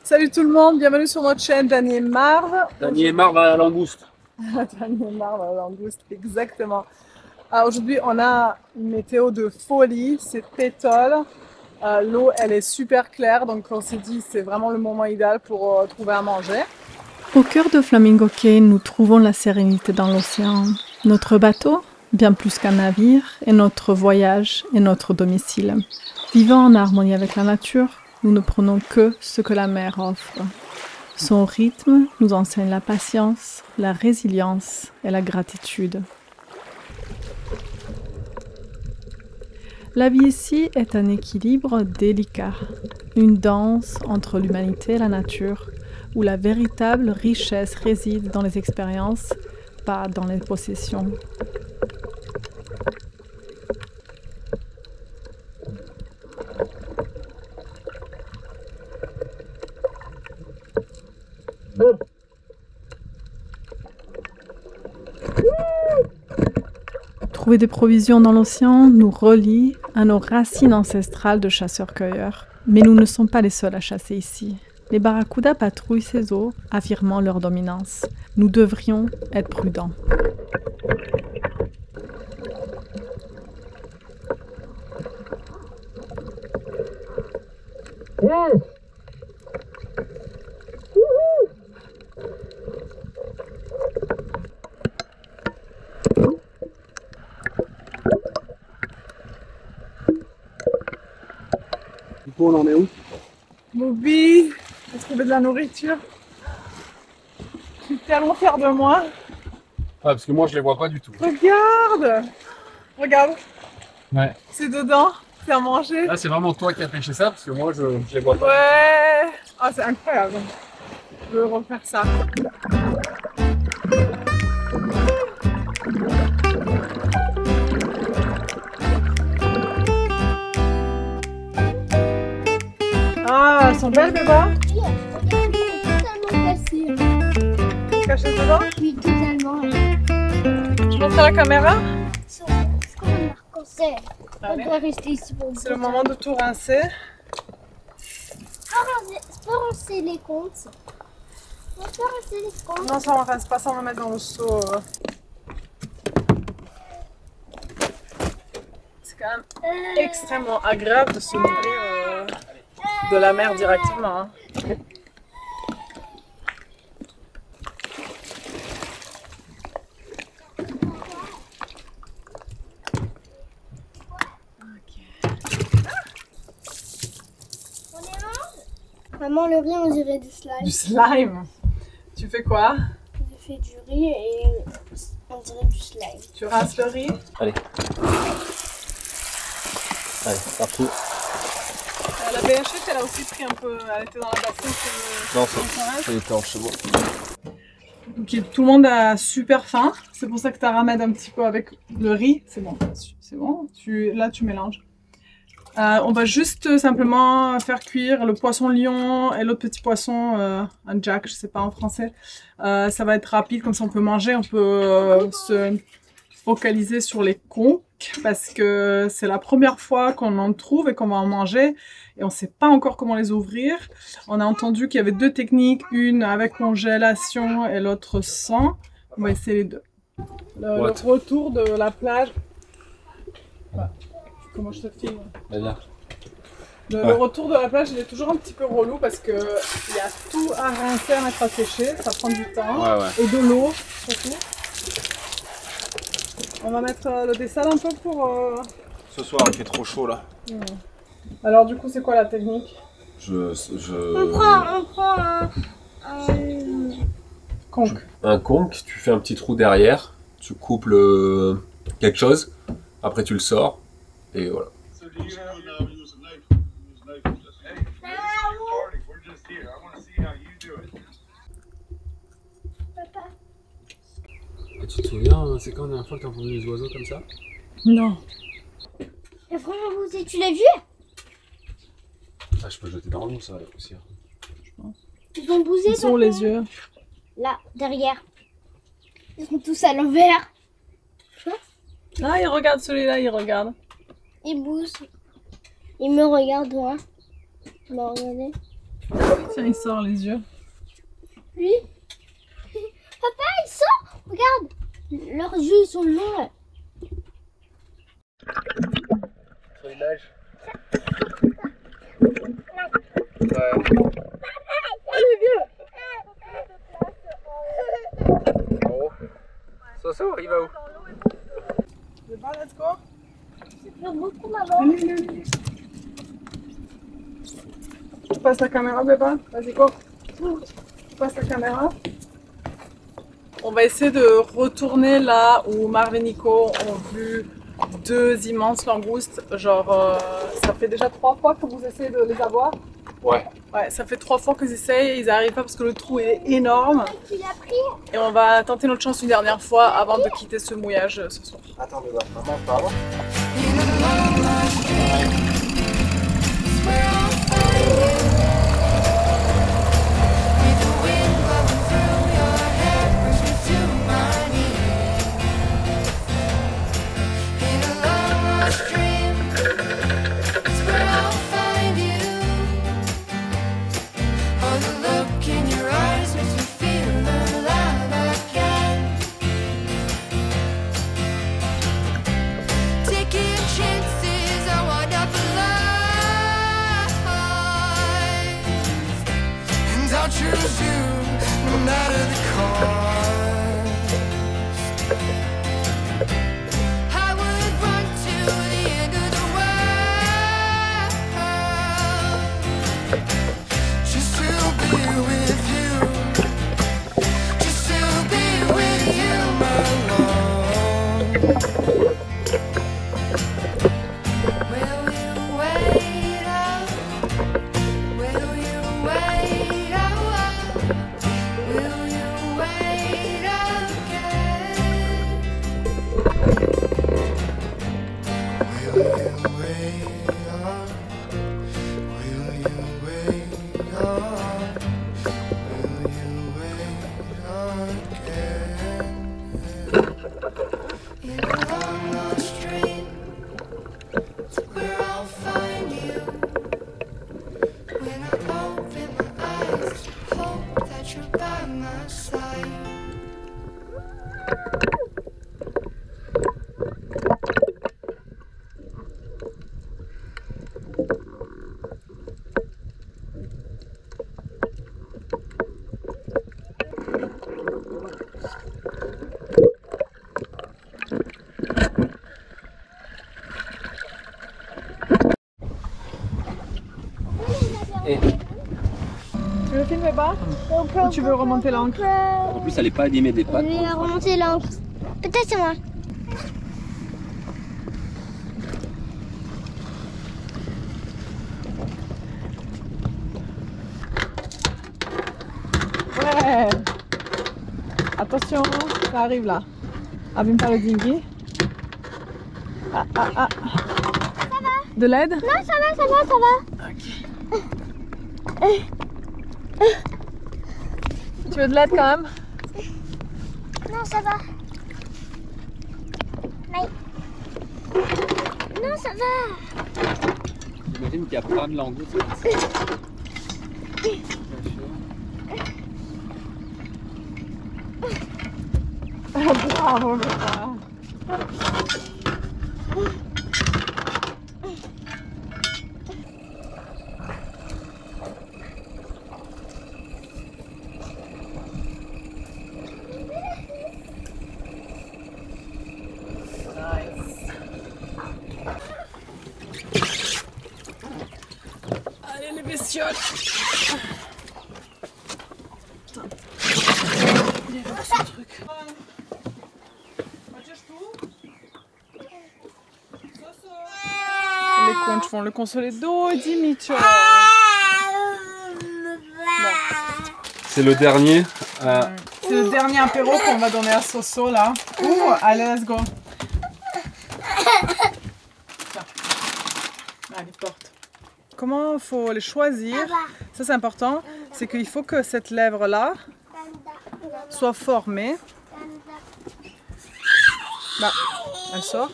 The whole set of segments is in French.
Salut tout le monde, bienvenue sur notre chaîne Dany et Marv. Dany et Marv à la langouste. Dany et Marv à la langouste, exactement. Aujourd'hui, on a une météo de folie, c'est pétole. L'eau, elle est super claire, donc on s'est dit c'est vraiment le moment idéal pour trouver à manger. Au cœur de Flamingo Cay, nous trouvons la sérénité dans l'océan. Notre bateau, bien plus qu'un navire, est notre voyage et notre domicile. Vivant en harmonie avec la nature, nous ne prenons que ce que la mer offre. Son rythme nous enseigne la patience, la résilience et la gratitude. La vie ici est un équilibre délicat, une danse entre l'humanité et la nature, où la véritable richesse réside dans les expériences, pas dans les possessions. Trouver des provisions dans l'océan nous relie à nos racines ancestrales de chasseurs-cueilleurs. Mais nous ne sommes pas les seuls à chasser ici. Les barracudas patrouillent ces eaux, affirmant leur dominance. Nous devrions être prudents. Du coup, on en est où? Moby, j'ai trouvé de la nourriture. Je suis tellement fière de moi. Ah, parce que moi, je les vois pas du tout. Regarde! Regarde, Ouais. c'est dedans, c'est à manger. Là, c'est vraiment toi qui as pêché ça, parce que moi, je les vois pas. Ouais! Ah, c'est incroyable. Je veux refaire ça. Ah, elles sont belles, Béba? Oui, regarde, ils sont totalement cassés. Cachées dedans? Oui, totalement. Je montre à la caméra? C'est comme un arc-en-ciel. On Allez. doit rester ici pour C'est le moment de tout rincer. Faut rincer les comptes. On peut rincer les comptes. Non, ça on rince pas, ça on va mettre dans le seau. C'est quand même extrêmement agréable de se nourrir de la mer directement. Hein. On les mange? Maman, le riz, on dirait du slime. Du slime. Tu fais quoi? J'ai fait du riz et on dirait du slime. Tu rinces le riz? Allez. Allez, partout. La BHF, elle a aussi pris un peu. Elle était dans la bassine. Non, c'est les planches, c'est bon. Ok, tout le monde a super faim. C'est pour ça que tu ramènes un petit peu avec le riz. C'est bon. C'est bon. Là, tu mélanges. On va juste simplement faire cuire le poisson lion et l'autre petit poisson, un jack, je sais pas en français. Ça va être rapide, comme ça on peut manger, on peut se focaliser sur les conques parce que c'est la première fois qu'on en trouve et qu'on va en manger et on sait pas encore comment les ouvrir. On a entendu qu'il y avait deux techniques, une avec congélation et l'autre sans. On va essayer les deux. Le retour de la plage. Voilà. Comment je te filme? Le retour de la plage, il est toujours un petit peu relou parce que il y a tout à rincer, à mettre à sécher, ça prend du temps. Ouais. Et de l'eau surtout. On va mettre le dessal un peu pour... Ce soir, il fait trop chaud, là. Alors du coup, c'est quoi la technique? On prend Conque. Un conque, tu fais un petit trou derrière, tu coupes quelque chose, après tu le sors, et voilà. Et tu te souviens, c'est quand la dernière fois que t'as entendu les oiseaux comme ça? Non. Et franchement, tu l'as vu? Ah, je peux jeter dans l'eau, ça, la poussière. Ils ont bougé. Ils sont les yeux. Là, derrière. Ils sont tous à l'envers. Ah, il regarde celui-là, il regarde. Ils bougent. Ils me regardent, moi. Bah, regardez. Tiens, il sort les yeux. Lui. Papa, il sort. Regarde. Leurs yeux, ils sont longs. Là. Il nage. Ouais. Allez, viens. Oh. Soso, il va où? C'est bon, let's go. Ça fait beaucoup, maman. Allez. Tu passes la caméra, bébé. Vas-y, go. Tu passes la caméra. On va essayer de retourner là où Marv et Nico ont vu 2 immenses langoustes. Genre, ça fait déjà 3 fois que vous essayez de les avoir. Ouais. Ouais, ça fait 3 fois qu'ils essayent, ils n'arrivent pas parce que le trou est énorme. Tu l'as pris? Et on va tenter notre chance une dernière fois avant de quitter ce mouillage ce soir. Attends, mais maman, pardon. Choose you no matter the cost. I would run to the end of the world just to be with you, just to be with you, my love. Will you wait up? Will you wait up? Will you wait again? Will you wait up? Will you wait up? Will you wait again? In a long lost dream, it's where I'll find you. When I open my eyes, hope that you're by my side. Et Tu veux filmer bas ou tu veux remonter l'encre? en plus, elle n'est pas abîmée des pattes. Je vais remonter l'encre. Peut-être c'est moi. Ouais. Attention, ça arrive là. Abîme pas le dinghy. Ah. Ça va? De l'aide? Non, ça va, ça va, ça va. Ok. Tu veux de l'aide quand même? Non, ça va. Mais... Non, ça va. J'imagine qu'il y a plein de langoustes. Bravo, papa. Allez les bestioles. Putain. Il est là ce truc. Le conci le consoledor di micio. C'est le dernier. C'est le dernier apéro qu'on va donner à Soso là. Allez, let's go. Tiens. Allez, porte. Comment il faut les choisir? Ça c'est important. C'est qu'il faut que cette lèvre là soit formée. Bah, elle sort.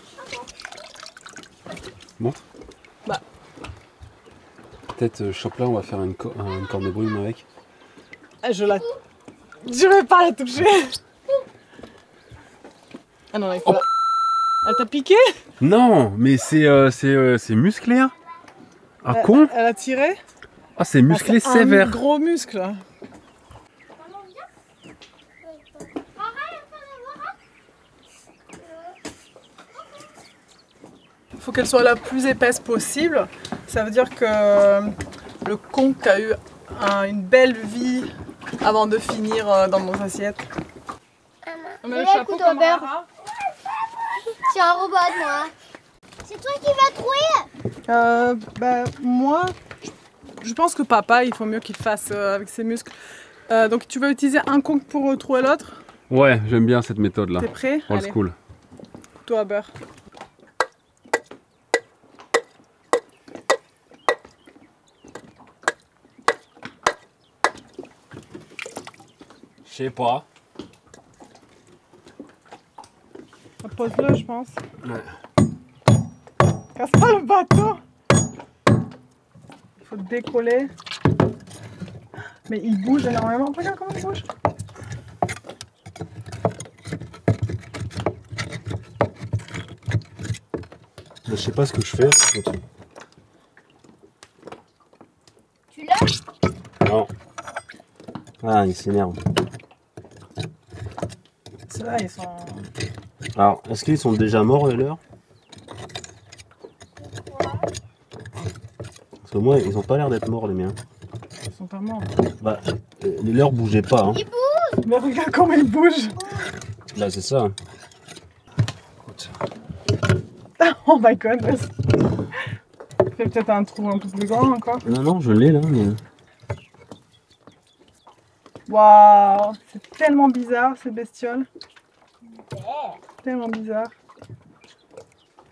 Montre. Bah. Peut-être chope là, on va faire une corne de brume avec. Je vais pas la toucher. Ah non, il faut Elle t'a piqué? Non, mais c'est musclé, hein. Ah con. Elle a tiré? Ah, c'est musclé c'est sévère. Un gros muscle. Il faut qu'elle soit la plus épaisse possible. Ça veut dire que le conque a eu une belle vie avant de finir dans nos assiettes. On met le chapeau couteau comme beurre. Rara. C'est un robot, moi. C'est toi qui vas trouver. Moi, je pense que papa, il faut mieux qu'il fasse avec ses muscles. Donc tu vas utiliser un conque pour trouver l'autre. Ouais, j'aime bien cette méthode là. T'es prêt? Old Allez, school. couteau à beurre. Je sais pas. Pose-le, je pense. Ouais. Casse pas le bateau. Il faut décoller. Mais il bouge énormément. Regarde comment il bouge. Je sais pas ce que je fais. Tu l'as? Non. Ah, il s'énerve. Ceux-là, ils sont... Alors, est-ce qu'ils sont déjà morts les leurs? Parce que moi, ils ont pas l'air d'être morts les miens. Ils sont pas morts. Bah, les leurs bougeaient pas. Hein. Mais regarde comment ils bougent. Là, c'est ça. Oh my god. Fais peut-être un trou un peu plus grand encore. Non, non, je l'ai là. Mais... Waouh, c'est tellement bizarre ces bestioles. Tellement bizarre.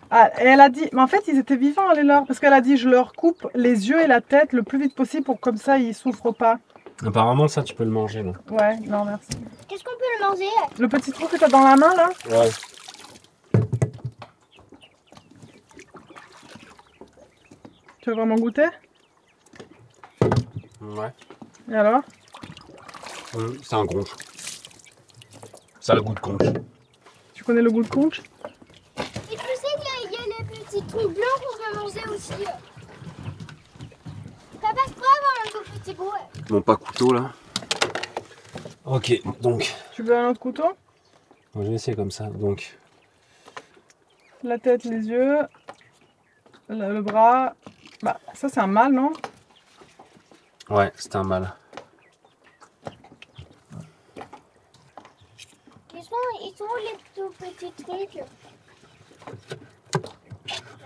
Ah, et elle a dit, mais en fait ils étaient vivants les leurs, parce qu'elle a dit je leur coupe les yeux et la tête le plus vite possible pour comme ça ils souffrent pas. Apparemment ça tu peux le manger là. Ouais, non merci. Qu'est-ce qu'on peut le manger? Le petit trou que t'as dans la main là? Ouais. Tu veux vraiment goûter? Ouais. Et alors? C'est un conche. Ça a le goût de conche. Tu connais le goût de conche? Et tu sais qu'il y a les petits trucs blancs qu'on peut manger aussi. Papa, je pourrais avoir un tout petit goût. Bon, pas couteau là. Ok, donc. Tu veux un autre couteau? Je vais essayer comme ça. Donc. La tête, les yeux, le bras. Bah ça c'est un mâle, non? Ouais, c'est un mâle. Ils sont où les tout petits trucs?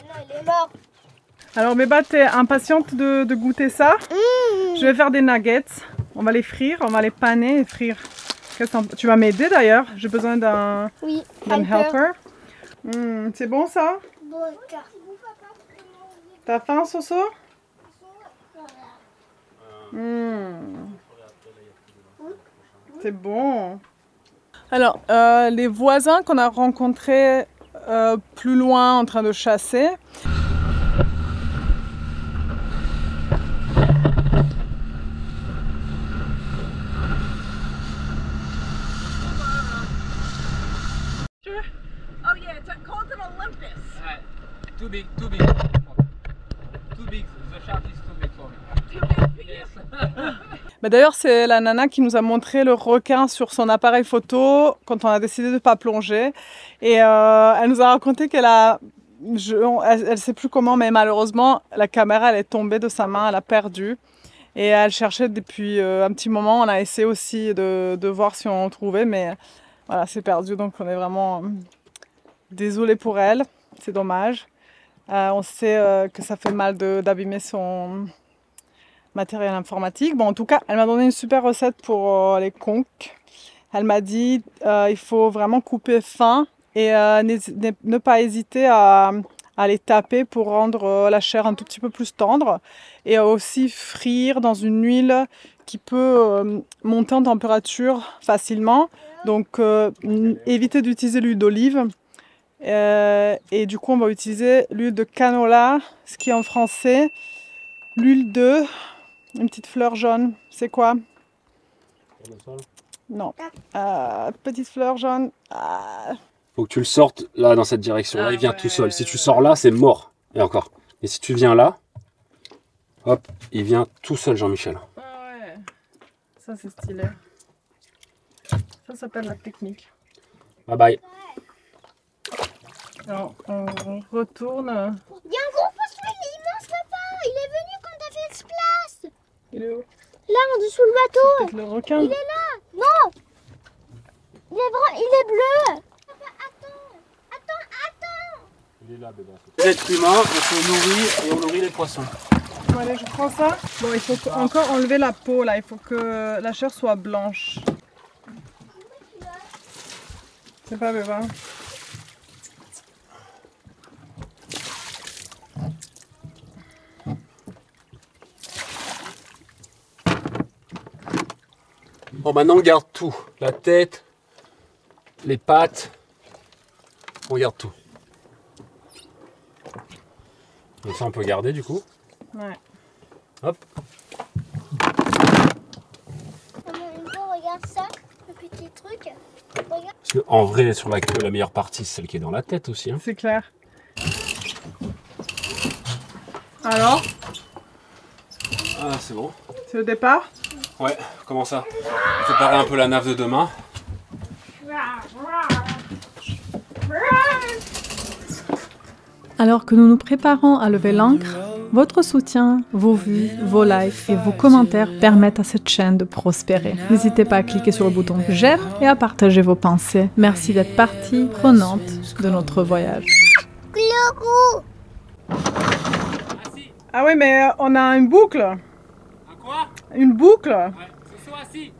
Non, il est mort. Alors Béba, t'es impatiente de goûter ça? Je vais faire des nuggets. On va les frire, on va les paner et frire. Tu vas m'aider d'ailleurs. J'ai besoin d'un Oui, helper. C'est bon ça? Bon, car. T'as faim, Soso? C'est bon. Alors, les voisins qu'on a rencontrés plus loin en train de chasser. Oh yeah, it's called an Olympus. Too big. Too big. The shark is too big for me. Yes. Bah d'ailleurs, c'est la nana qui nous a montré le requin sur son appareil photo quand on a décidé de ne pas plonger. Et elle nous a raconté qu'elle a... elle sait plus comment, mais malheureusement, la caméra, elle est tombée de sa main, elle a perdu. Et elle cherchait depuis un petit moment. On a essayé aussi de voir si on trouvait, mais voilà, c'est perdu. Donc on est vraiment désolé pour elle. C'est dommage. On sait que ça fait mal d'abîmer son matériel informatique. Bon, en tout cas, elle m'a donné une super recette pour les conques. Elle m'a dit il faut vraiment couper fin et ne pas hésiter à les taper pour rendre la chair un tout petit peu plus tendre et aussi frire dans une huile qui peut monter en température facilement. Donc, évitez d'utiliser l'huile d'olive. Et du coup, on va utiliser l'huile de canola, ce qui en français L'huile de... Une petite fleur jaune. C'est quoi? Non. Petite fleur jaune. Faut que tu le sortes là dans cette direction-là, il vient tout seul. Si tu sors là, c'est mort. Et encore. Et si tu viens là, hop, il vient tout seul, Jean-Michel. Ah ouais. Ça c'est stylé. Ça s'appelle la technique. Bye bye. Alors, on retourne. Il y a un gros poisson, il est immense, papa. Il est venu quand t'as fait ce place. Il est où? Là, en dessous le bateau. Peut-être le requin. Il est là. Non. Il est bleu. Papa, attends. Il est là, bébé. L'être humain, on se nourrit et on nourrit les poissons. Bon, allez, je prends ça. Bon, il faut encore enlever la peau là. Il faut que la chair soit blanche. C'est pas bébé. Bon, maintenant on garde tout. La tête, les pattes, on garde tout. Donc ça on peut garder du coup. Ouais. Hop. Maman, regarde ça, le petit truc. Regarde. Parce que en vrai, sur la queue, la meilleure partie, c'est celle qui est dans la tête aussi. Hein. C'est clair. Alors, Ah, c'est bon. c'est le départ. Ouais, comment ça? Préparer un peu la nave de demain. Alors que nous nous préparons à lever l'ancre, votre soutien, vos vues, vos likes et vos commentaires permettent à cette chaîne de prospérer. N'hésitez pas à cliquer sur le bouton j'aime et à partager vos pensées. Merci d'être partie prenante de notre voyage. Ah oui, mais on a une boucle. Un quoi? Une boucle. Ouais, ce soir assis.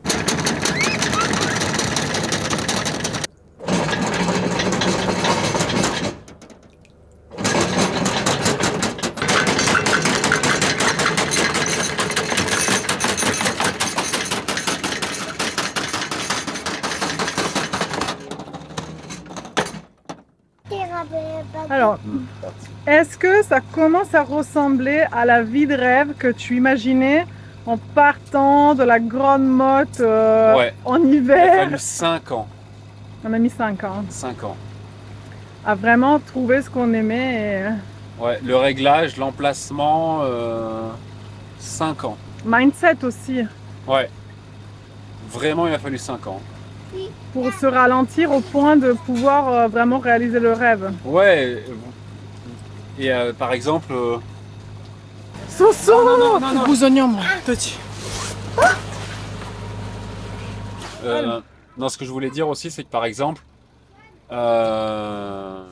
Alors, est-ce que ça commence à ressembler à la vie de rêve que tu imaginais en partant de la Grande Motte Ouais. en Il a hiver? fallu 5 ans. On a mis 5 ans 5 ans. à vraiment trouver ce qu'on aimait. Ouais, le réglage, l'emplacement, 5 ans. Mindset aussi, Ouais. Vraiment, il a fallu 5 ans. pour se ralentir au point de pouvoir vraiment réaliser le rêve. Ouais. Et par exemple... Soso! non. Bousognon, moi, petit. non, ce que je voulais dire aussi, c'est que par exemple, dans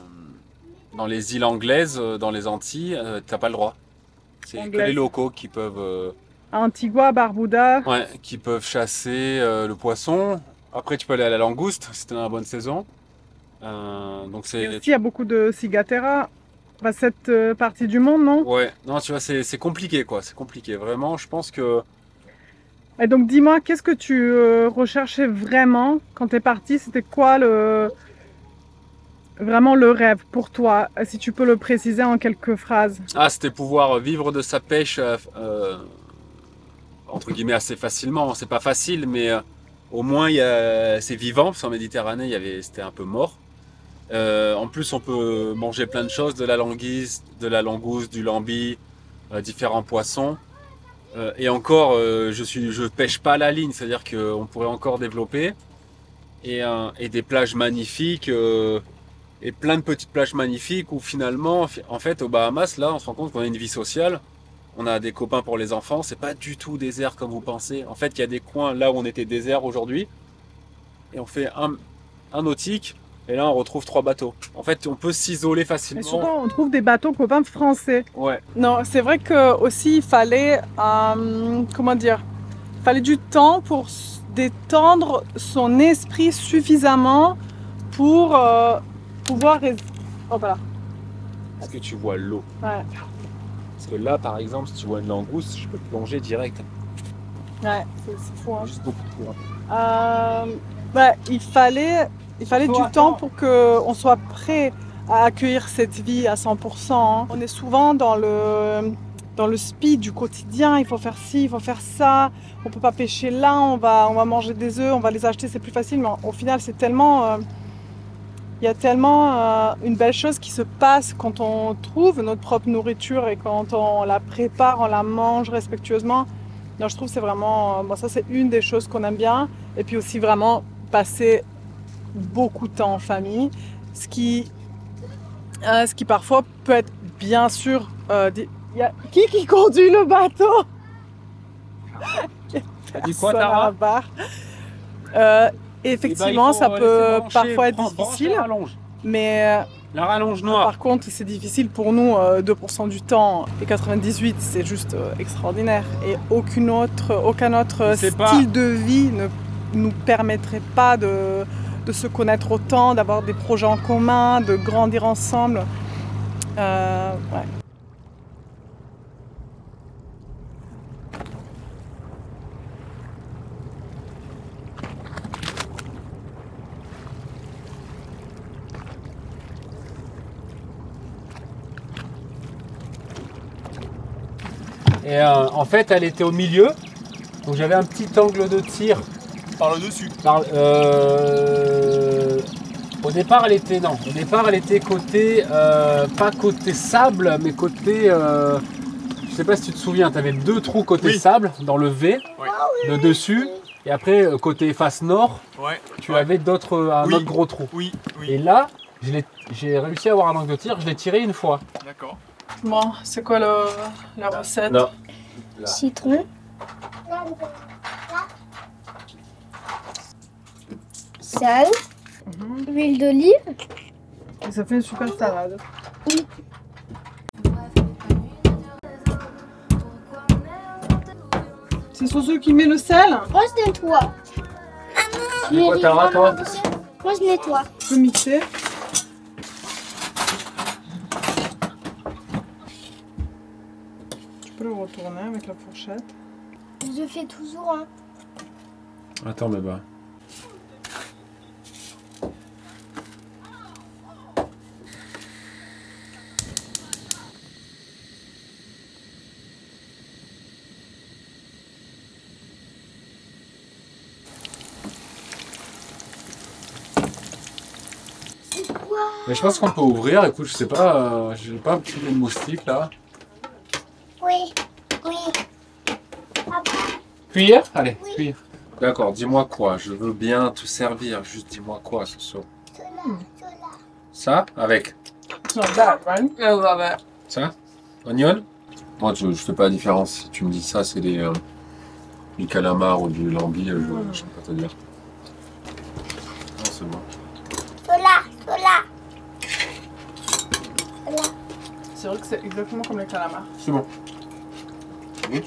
les îles anglaises, dans les Antilles, t'as pas le droit. C'est que Anglaises. les locaux qui peuvent, Antigua, Barbuda. ouais, qui peuvent chasser le poisson. Après, tu peux aller à la langouste si t'es dans la bonne saison. Donc Et c'est... aussi, il y a beaucoup de ciguatera. Bah, cette partie du monde, non? Ouais, non, tu vois, c'est compliqué, quoi. C'est compliqué. Vraiment, je pense que... Et donc, dis-moi, qu'est-ce que tu recherchais vraiment quand tu es parti? C'était quoi vraiment le rêve pour toi? Si tu peux le préciser en quelques phrases. Ah, c'était pouvoir vivre de sa pêche, entre guillemets, assez facilement. C'est pas facile, mais au moins, c'est vivant, parce qu'en Méditerranée, c'était un peu mort. En plus, on peut manger plein de choses, de la languisse, de la langouste, du lambi, différents poissons. Et encore, je pêche pas à la ligne, c'est-à-dire qu'on pourrait encore développer. Et des plages magnifiques, et plein de petites plages magnifiques où finalement, en fait, aux Bahamas, là, on se rend compte qu'on a une vie sociale. On a des copains pour les enfants, c'est pas du tout désert comme vous pensez. En fait, il y a des coins là où on était désert aujourd'hui, et on fait un nautique, et là on retrouve 3 bateaux. En fait, on peut s'isoler Et surtout, facilement. on trouve des bateaux copains français. Ouais, Non, c'est vrai que aussi il fallait, comment dire, il fallait du temps pour détendre son esprit suffisamment pour pouvoir. Oh voilà. parce que tu vois l'eau. Ouais. Parce que là, par exemple, si tu vois une langouste, je peux plonger direct. Ouais, c'est fou. Hein. Juste beaucoup de courant. Ouais, il fallait du temps pour qu'on soit prêt à accueillir cette vie à 100%. Hein. On est souvent dans dans le speed du quotidien, il faut faire ci, il faut faire ça, on peut pas pêcher là, on va manger des œufs, on va les acheter, c'est plus facile, mais au final c'est tellement... il y a tellement une belle chose qui se passe quand on trouve notre propre nourriture et quand on la prépare, on la mange respectueusement. Non, je trouve que c'est vraiment... Bon, ça c'est une des choses qu'on aime bien. Et puis aussi vraiment passer beaucoup de temps en famille, ce qui parfois peut être bien sûr... Il y a qui conduit le bateau? Dis quoi, Personne à Tara? la barre. Effectivement, ça peut parfois être difficile, mais La rallonge noire. par contre, c'est difficile pour nous 2% du temps et 98, c'est juste extraordinaire. Et aucun autre style de vie ne nous permettrait pas de se connaître autant, d'avoir des projets en commun, de grandir ensemble. Ouais. Et en fait, elle était au milieu. Donc j'avais un petit angle de tir. Par le dessus. Au départ, elle était non. Au départ, elle était côté pas côté sable, mais côté. Je sais pas si tu te souviens. Tu avais 2 trous côté sable dans le V, le dessus. Et après, côté face nord, tu avais un autre gros trou. Oui, Et là, j'ai réussi à avoir un angle de tir. Je l'ai tiré une fois. D'accord. Bon, c'est quoi la recette? Non. Citron. Sel. Huile d'olive. Et ça fait une super salade. C'est Soso qui met le sel? Moi je nettoie. C'est quoi, Tara, toi? Moi je nettoie. Tu peux mixer. Tu peux le retourner avec la fourchette. Je fais toujours un. Attends, mais bah. Mais je pense qu'on peut ouvrir. Écoute, je sais pas, j'ai pas un petit peu de moustique là. Oui. Oui. Cuire? Allez, cuire. D'accord, dis-moi quoi. Je veux bien te servir. Juste dis-moi quoi, Soso. Ça? Avec? Not bad, right? I love it. Ça? Oignon? Moi, je fais pas la différence. Si tu me dis ça, c'est du calamar ou du lambi, je peux pas te dire. Non, c'est bon. C'est vrai que c'est exactement comme les calamars. C'est bon. Oui.